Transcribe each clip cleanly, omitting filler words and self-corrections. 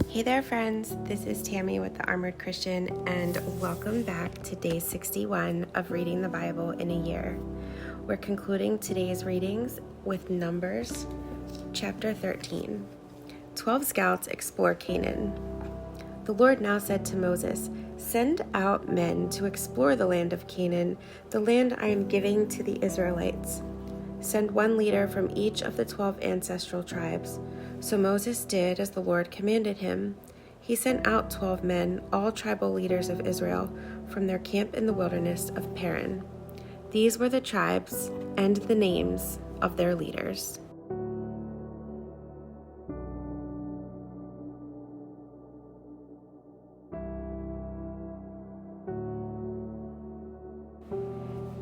Hey there, friends. This is Tammy with the Armored Christian, and welcome back to day 61 of reading the Bible in a year. We're concluding today's readings with Numbers chapter 13. 12 scouts explore Canaan. The Lord now said to Moses, "Send out men to explore the land of Canaan, the land I am giving to the Israelites. Send one leader from each of the 12 ancestral tribes." So Moses did as the Lord commanded him. He sent out 12 men, all tribal leaders of Israel, from their camp in the wilderness of Paran. These were the tribes and the names of their leaders.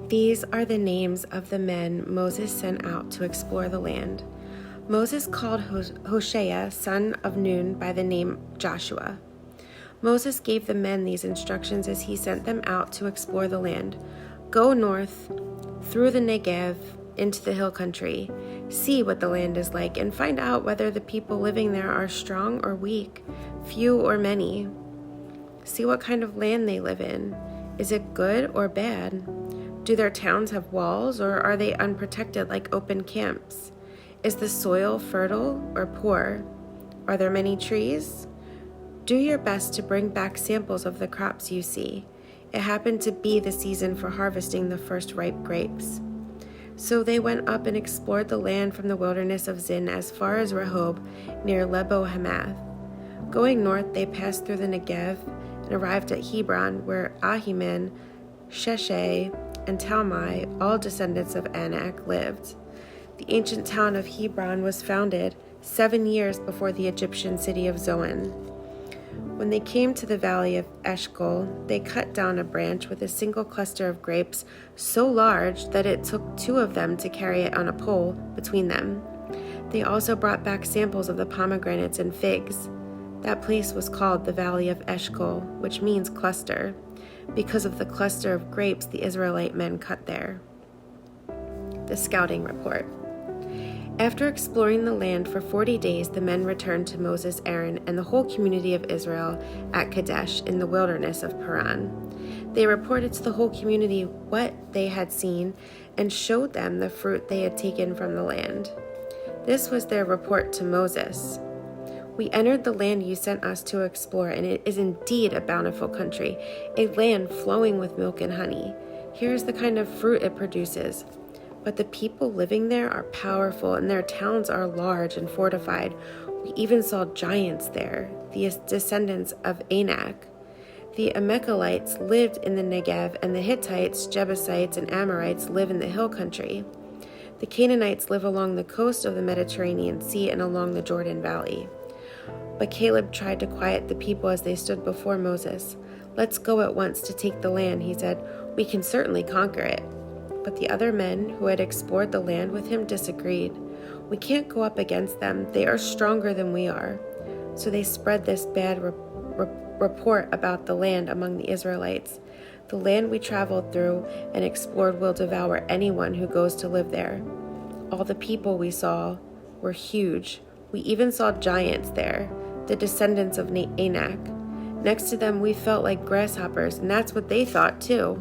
These are the names of the men Moses sent out to explore the land. Moses called Hoshea, son of Nun, by the name Joshua. Moses gave the men these instructions as he sent them out to explore the land. Go north through the Negev into the hill country. See what the land is like and find out whether the people living there are strong or weak, few or many. See what kind of land they live in. Is it good or bad? Do their towns have walls, or are they unprotected like open camps? Is the soil fertile or poor? Are there many trees? Do your best to bring back samples of the crops you see. It happened to be the season for harvesting the first ripe grapes. So they went up and explored the land from the wilderness of Zin as far as Rehob, near Lebo Hamath. Going north, they passed through the Negev and arrived at Hebron, where Ahiman, Sheshai, and Talmai, all descendants of Anak, lived. The ancient town of Hebron was founded 7 years before the Egyptian city of Zoan. When they came to the valley of Eshcol, they cut down a branch with a single cluster of grapes so large that it took 2 of them to carry it on a pole between them. They also brought back samples of the pomegranates and figs. That place was called the Valley of Eshcol, which means cluster, because of the cluster of grapes the Israelite men cut there. The scouting report. After exploring the land for 40 days, the men returned to Moses, Aaron, and the whole community of Israel at Kadesh in the wilderness of Paran. They reported to the whole community what they had seen and showed them the fruit they had taken from the land. This was their report to Moses. "We entered the land you sent us to explore, and it is indeed a bountiful country, a land flowing with milk and honey. Here is the kind of fruit it produces. But the people living there are powerful, and their towns are large and fortified. We even saw giants there, the descendants of Anak. The Amalekites lived in the Negev, and the Hittites, Jebusites, and Amorites live in the hill country. The Canaanites live along the coast of the Mediterranean Sea and along the Jordan Valley." But Caleb tried to quiet the people as they stood before Moses. "Let's go at once to take the land," he said. "We can certainly conquer it." But the other men who had explored the land with him disagreed. "We can't go up against them. They are stronger than we are." So they spread this bad report about the land among the Israelites. "The land we traveled through and explored will devour anyone who goes to live there. All the people we saw were huge. We even saw giants there, the descendants of Anak. Next to them, we felt like grasshoppers, and that's what they thought too."